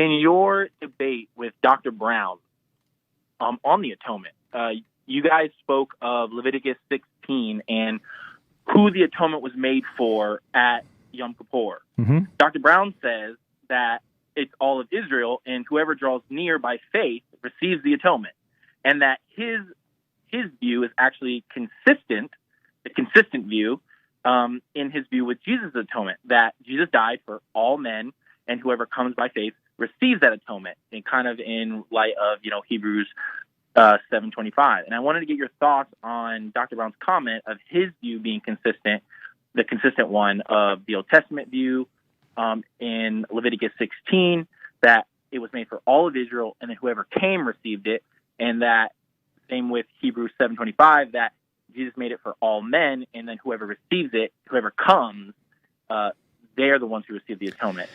in your debate with Dr. Brown on the atonement, you guys spoke of Leviticus 16 and who the atonement was made for at Yom Kippur. Mm-hmm. Dr. Brown says that it's all of Israel, and whoever draws near by faith receives the atonement, and that his view is actually consistent, the consistent view in his view with Jesus' atonement, that Jesus died for all men, and whoever comes by faith receives that atonement, and kind of in light of Hebrews 7:25. And I wanted to get your thoughts on Dr. Brown's comment of his view being consistent, the consistent one of the Old Testament view in Leviticus 16, that it was made for all of Israel, and then whoever came received it, and that same with Hebrews 7:25, that Jesus made it for all men, and then whoever receives it, whoever comes, they are the ones who receive the atonement.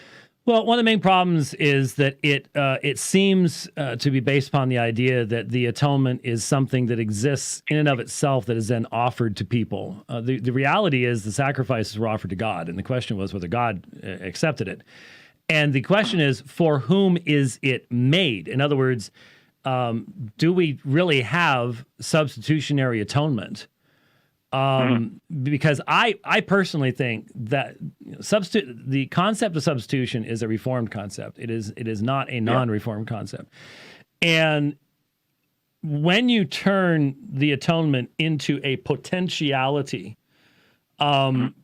Well, one of the main problems is that it seems to be based upon the idea that the atonement is something that exists in and of itself that is then offered to people. The reality is the sacrifices were offered to God, and the question was whether God accepted it. And the question is, for whom is it made? In other words, do we really have substitutionary atonement? Because I personally think that the concept of substitution is a Reformed concept. It is not a non-Reformed concept. And when you turn the atonement into a potentiality,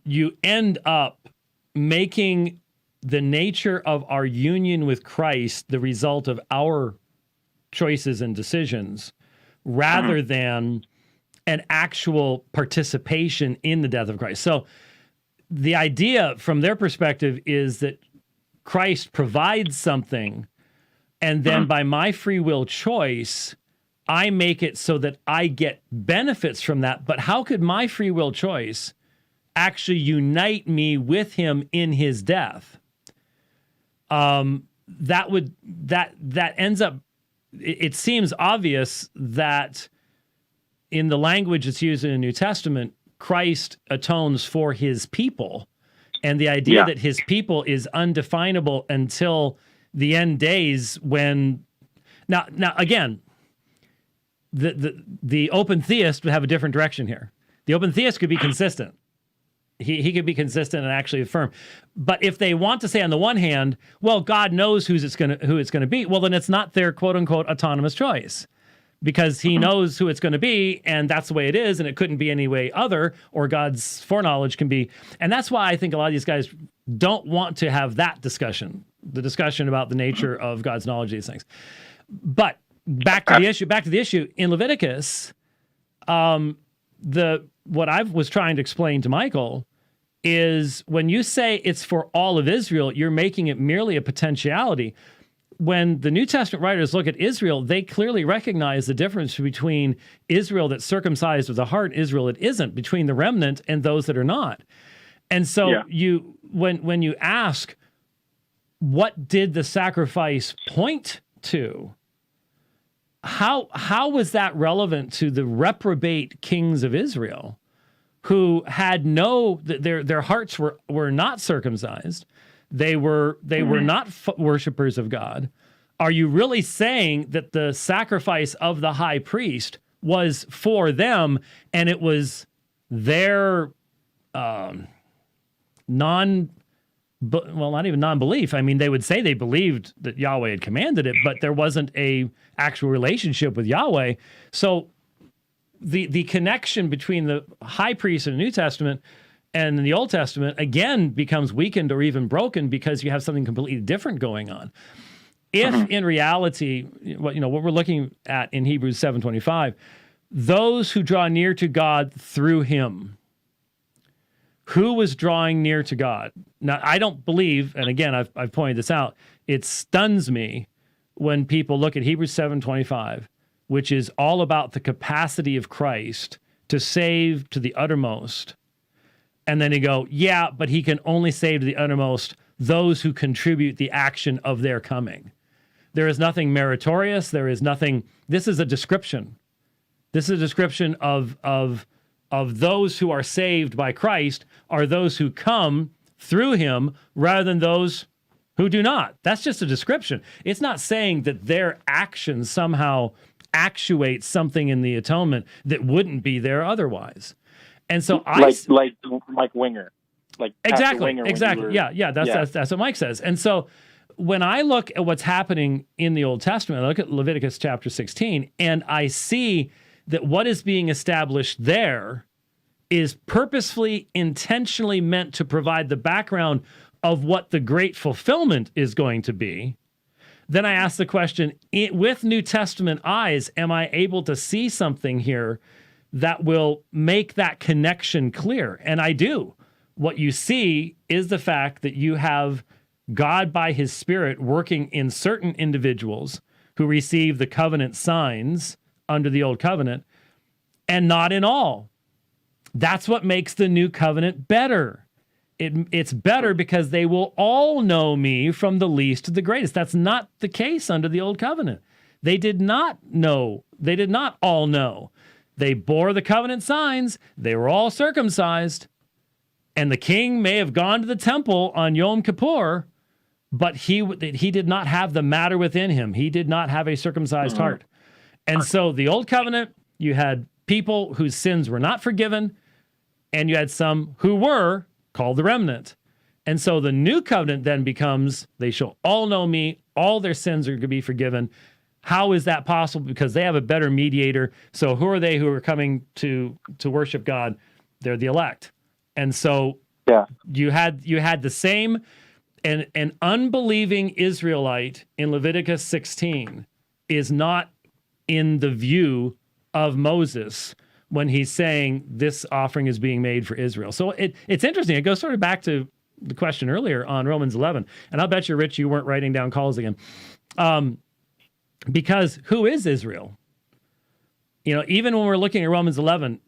you end up making the nature of our union with Christ the result of our choices and decisions, rather than an actual participation in the death of Christ. So the idea from their perspective is that Christ provides something, and then by my free will choice, I make it so that I get benefits from that. But how could my free will choice actually unite me with him in his death? That ends up, it seems obvious that in the language that's used in the New Testament, Christ atones for his people. And the idea that his people is undefinable until the end days when... Now again, the open theist would have a different direction here. The open theist could be consistent. He could be consistent and actually affirm. But if they want to say on the one hand, well, God knows who it's going to be, well, then it's not their quote-unquote autonomous choice. Because he knows who it's going to be, and that's the way it is, and it couldn't be any way other, or God's foreknowledge can be. And that's why I think a lot of these guys don't want to have that discussion, the discussion about the nature of God's knowledge of these things. But back to the issue, in Leviticus, what I was trying to explain to Michael is when you say it's for all of Israel, you're making it merely a potentiality. When the New Testament writers look at Israel, they clearly recognize the difference between Israel that's circumcised with the heart, Israel that isn't, between the remnant and those that are not. And so when you ask, what did the sacrifice point to? How was that relevant to the reprobate kings of Israel, who had their hearts were not circumcised? They were not worshipers of God. Are you really saying that the sacrifice of the high priest was for them, and it was their not even non-belief. I mean, they would say they believed that Yahweh had commanded it, but there wasn't a actual relationship with Yahweh. So the connection between the high priest in the New Testament and in the Old Testament, again, becomes weakened or even broken because you have something completely different going on. If in reality, what we're looking at in Hebrews 7:25, those who draw near to God through him, who was drawing near to God? Now, I don't believe, and again, I've pointed this out, it stuns me when people look at Hebrews 7:25, which is all about the capacity of Christ to save to the uttermost. And then they go, yeah, but he can only save to the uttermost those who contribute the action of their coming. There is nothing meritorious. There is nothing. This is a description. This is a description of those who are saved by Christ are those who come through him rather than those who do not. That's just a description. It's not saying that their actions somehow actuate something in the atonement that wouldn't be there otherwise. And so like Mike Winger, like exactly, Winger exactly, yeah. That's what Mike says. And so when I look at what's happening in the Old Testament, I look at Leviticus chapter 16, and I see that what is being established there is purposefully, intentionally meant to provide the background of what the great fulfillment is going to be. Then I ask the question, with New Testament eyes, am I able to see something here that will make that connection clear? And I do. What you see is the fact that you have God by his Spirit working in certain individuals who receive the covenant signs under the old covenant, and not in all. That's what makes the new covenant better. It's better because they will all know me from the least to the greatest. That's not the case under the old covenant. They did not know. They did not all know. They bore the covenant signs. They were all circumcised. And the king may have gone to the temple on Yom Kippur, but he did not have the matter within him. He did not have a circumcised heart. And so the old covenant, you had people whose sins were not forgiven, and you had some who were, called the remnant. And so the new covenant then becomes, they shall all know me, all their sins are going to be forgiven. How is that possible? Because they have a better mediator. So who are they who are coming to worship God? They're the elect. And so you had the same, an unbelieving Israelite in Leviticus 16 is not in the view of Moses when he's saying this offering is being made for Israel. So it's interesting. It goes sort of back to the question earlier on Romans 11. And I'll bet you, Rich, you weren't writing down calls again. Because who is Israel? You know, even when we're looking at Romans 11,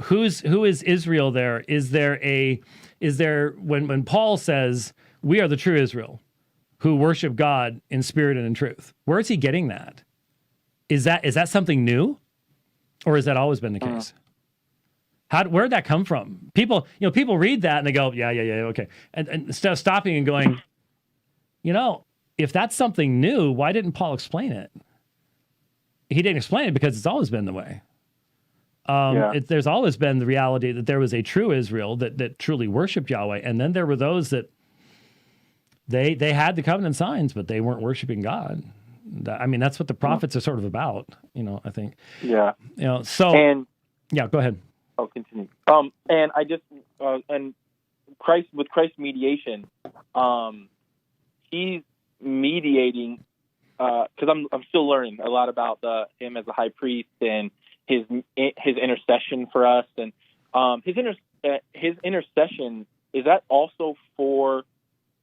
who is Israel there? Is there when Paul says, we are the true Israel who worship God in spirit and in truth? Where is he getting that? Is that something new? Or has that always been the case? Where'd that come from? People read that and they go, yeah, okay. And instead of stopping and going, if that's something new, why didn't Paul explain it? He didn't explain it because it's always been the way. There's always been the reality that there was a true Israel that truly worshiped Yahweh. And then there were those that they had the covenant signs, but they weren't worshiping God. I mean, that's what the prophets are sort of about, I think. Yeah. Go ahead. I'll continue. And I just, and with Christ's mediation, he's mediating, because I'm still learning a lot about him as a high priest and his intercession for us. And his intercession, is that also for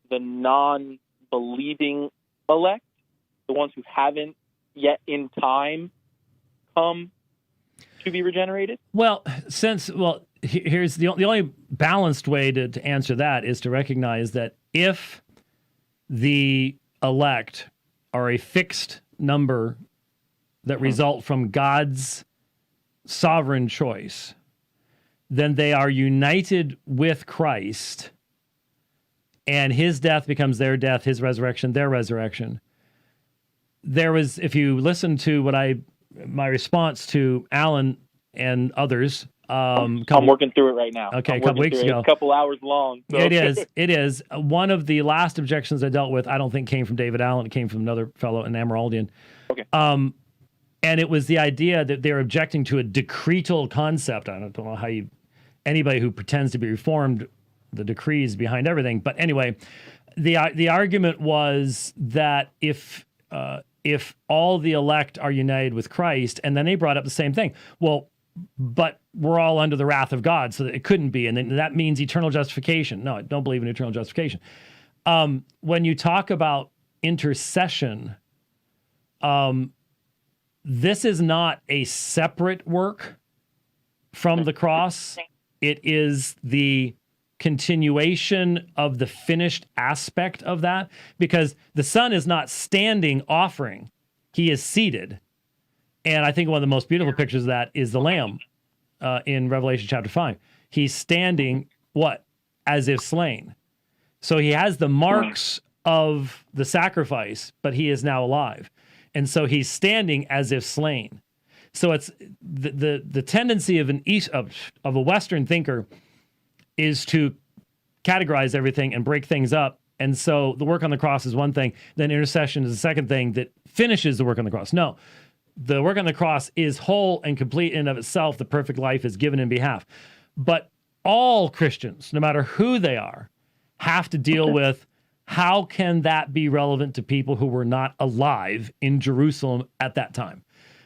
the non-believing elect? The ones who haven't yet in time come to be regenerated? Well, here's the only balanced way to answer that is to recognize that if the elect are a fixed number that result from God's sovereign choice, then they are united with Christ, and his death becomes their death, his resurrection, their resurrection. There was, if you listen to my response to Alan and others, I'm working through it right now. Okay, a couple weeks ago. It's a couple hours long. So. It is. One of the last objections I dealt with, I don't think came from David Allen. It came from another fellow, an Ameraldian. Okay. And it was the idea that they're objecting to a decretal concept. I don't know how anybody who pretends to be Reformed, the decrees behind everything. But anyway, the argument was that if all the elect are united with Christ, and then they brought up the same thing. Well, but we're all under the wrath of God, so that it couldn't be. And then that means eternal justification. No, I don't believe in eternal justification. When you talk about intercession, this is not a separate work from the cross. It is the continuation of the finished aspect of that, because the Son is not standing offering. He is seated. And I think one of the most beautiful pictures of that is the Lamb in Revelation chapter 5. He's standing, what? As if slain. So he has the marks of the sacrifice, but he is now alive. And so he's standing as if slain. So it's the tendency of a Western thinker is to categorize everything and break things up. And so the work on the cross is one thing, then intercession is the second thing that finishes the work on the cross. No, the work on the cross is whole and complete in and of itself. The perfect life is given in behalf. But all Christians, no matter who they are, have to deal with how can that be relevant to people who were not alive in Jerusalem at that time.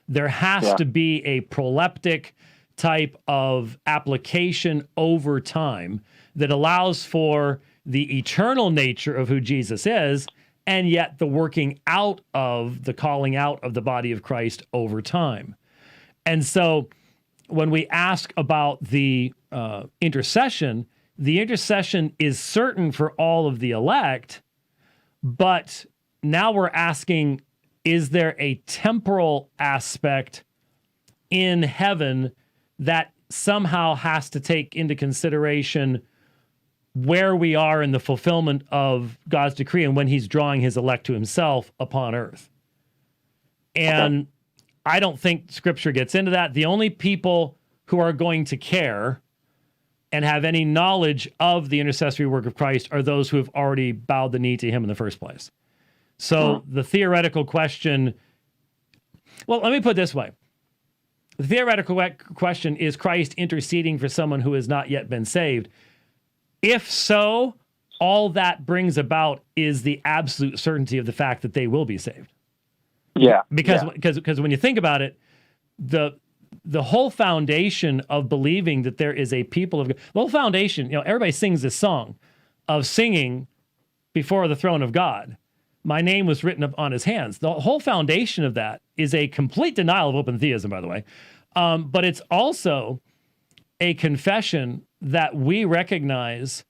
There has to be a proleptic type of application over time that allows for the eternal nature of who Jesus is, and yet the working out of the calling out of the body of Christ over time. And so when we ask about the intercession is certain for all of the elect, but now we're asking, is there a temporal aspect in heaven that somehow has to take into consideration where we are in the fulfillment of God's decree and when he's drawing his elect to himself upon earth? And I don't think Scripture gets into that. The only people who are going to care and have any knowledge of the intercessory work of Christ are those who have already bowed the knee to him in the first place. So the theoretical question, well, let me put it this way. The theoretical question, is Christ interceding for someone who has not yet been saved? If so, all that brings about is the absolute certainty of the fact that they will be saved. Yeah. Because when you think about it, the whole foundation of believing that there is a people of God, the whole foundation, everybody sings this song of singing before the throne of God. My name was written up on his hands. The whole foundation of that is a complete denial of open theism, by the way. But it's also a confession that we recognize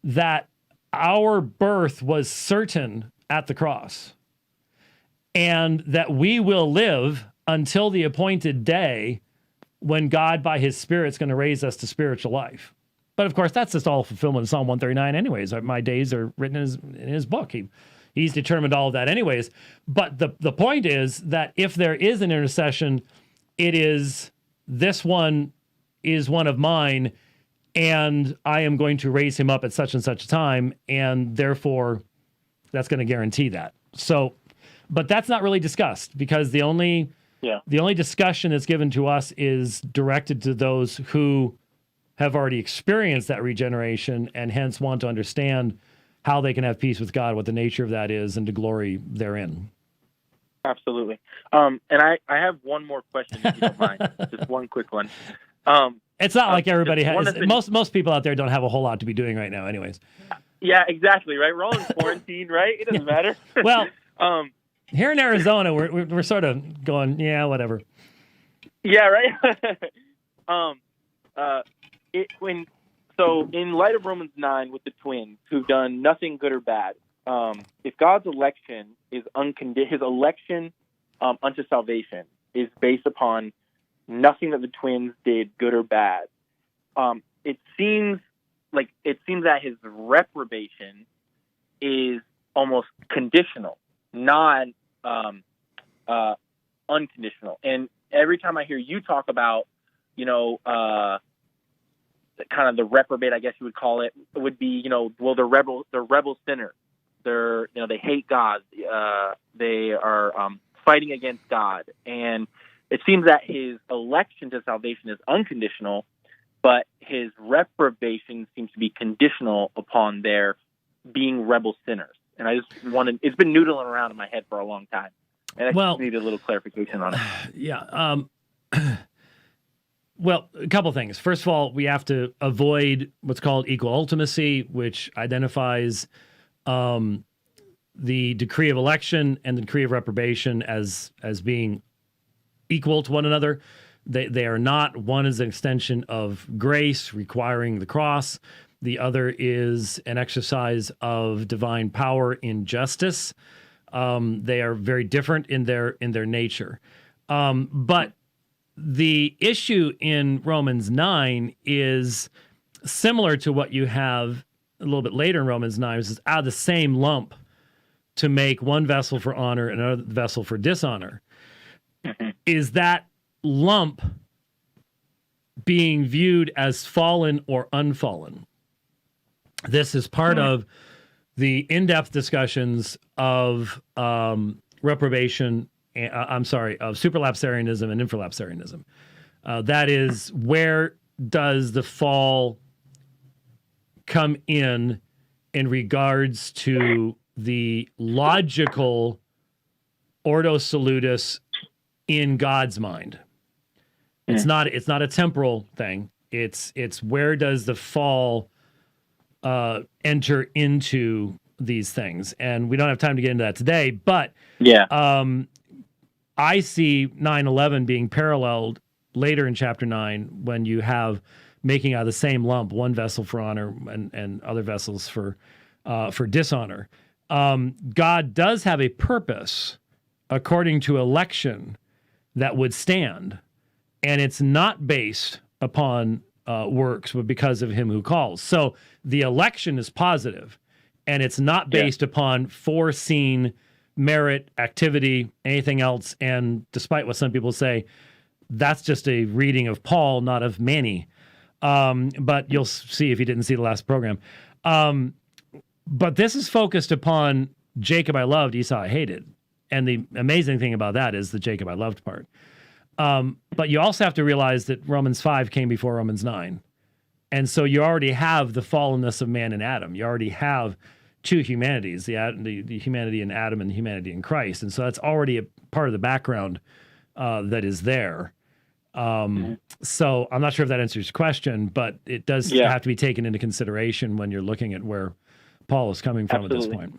that our birth was certain at the cross and that we will live until the appointed day when God, by his Spirit, is going to raise us to spiritual life. But of course, that's just all fulfillment of Psalm 139 anyways. My days are written in his book. He's determined all of that anyways. But the point is that if there is an intercession, it is, this one is one of mine, and I am going to raise him up at such and such a time, and therefore that's going to guarantee that. So, but that's not really discussed, because the only discussion that's given to us is directed to those who have already experienced that regeneration and hence want to understand how they can have peace with God, what the nature of that is, and to glory therein. Absolutely. And I have one more question, if you don't mind. Just one quick one. It's not like everybody has. Most people out there don't have a whole lot to be doing right now anyways. Yeah, exactly, right? We're all in quarantine, right? It doesn't matter. Well, here in Arizona, we're sort of going, yeah, whatever. Yeah, right? So in light of Romans 9 with the twins who've done nothing good or bad, if God's election is his election unto salvation is based upon nothing that the twins did, good or bad, it seems that his reprobation is almost conditional, not unconditional. And every time I hear you talk about, kind of the reprobate, I guess you would call it, would be, they're rebel sinners. They hate God. They are fighting against God. And it seems that his election to salvation is unconditional, but his reprobation seems to be conditional upon their being rebel sinners. And I just it's been noodling around in my head for a long time. And I just need a little clarification on it. Yeah. Well, a couple things. First of all, we have to avoid what's called equal ultimacy, which identifies the decree of election and the decree of reprobation as being equal to one another. They are not. One is an extension of grace requiring the cross. The other is an exercise of divine power in justice. They are very different in their nature. But the issue in Romans 9 is similar to what you have a little bit later in Romans 9, which is out of the same lump to make one vessel for honor and another vessel for dishonor, is that lump being viewed as fallen or unfallen? This is part of the in-depth discussions of reprobation, of supralapsarianism and infralapsarianism. That is, where does the fall come in regards to the logical ordo salutis in God's mind? It's not a temporal thing. It's where does the fall enter into these things? And we don't have time to get into that today, but I see 9/11 being paralleled later in chapter 9 when you have making out of the same lump one vessel for honor and other vessels for dishonor. God does have a purpose according to election that would stand, and it's not based upon works, but because of him who calls. So the election is positive, and it's not based upon foreseen merit, activity, anything else. And despite what some people say, that's just a reading of Paul, not of Manny. But you'll see if you didn't see the last program. But this is focused upon Jacob I loved, Esau I hated. And the amazing thing about that is the Jacob I loved part. But you also have to realize that Romans 5 came before Romans 9. And so you already have the fallenness of man in Adam. You already have two humanities, the humanity in Adam and the humanity in Christ. And so that's already a part of the background that is there. So I'm not sure if that answers your question, but it does have to be taken into consideration when you're looking at where Paul is coming from at this point.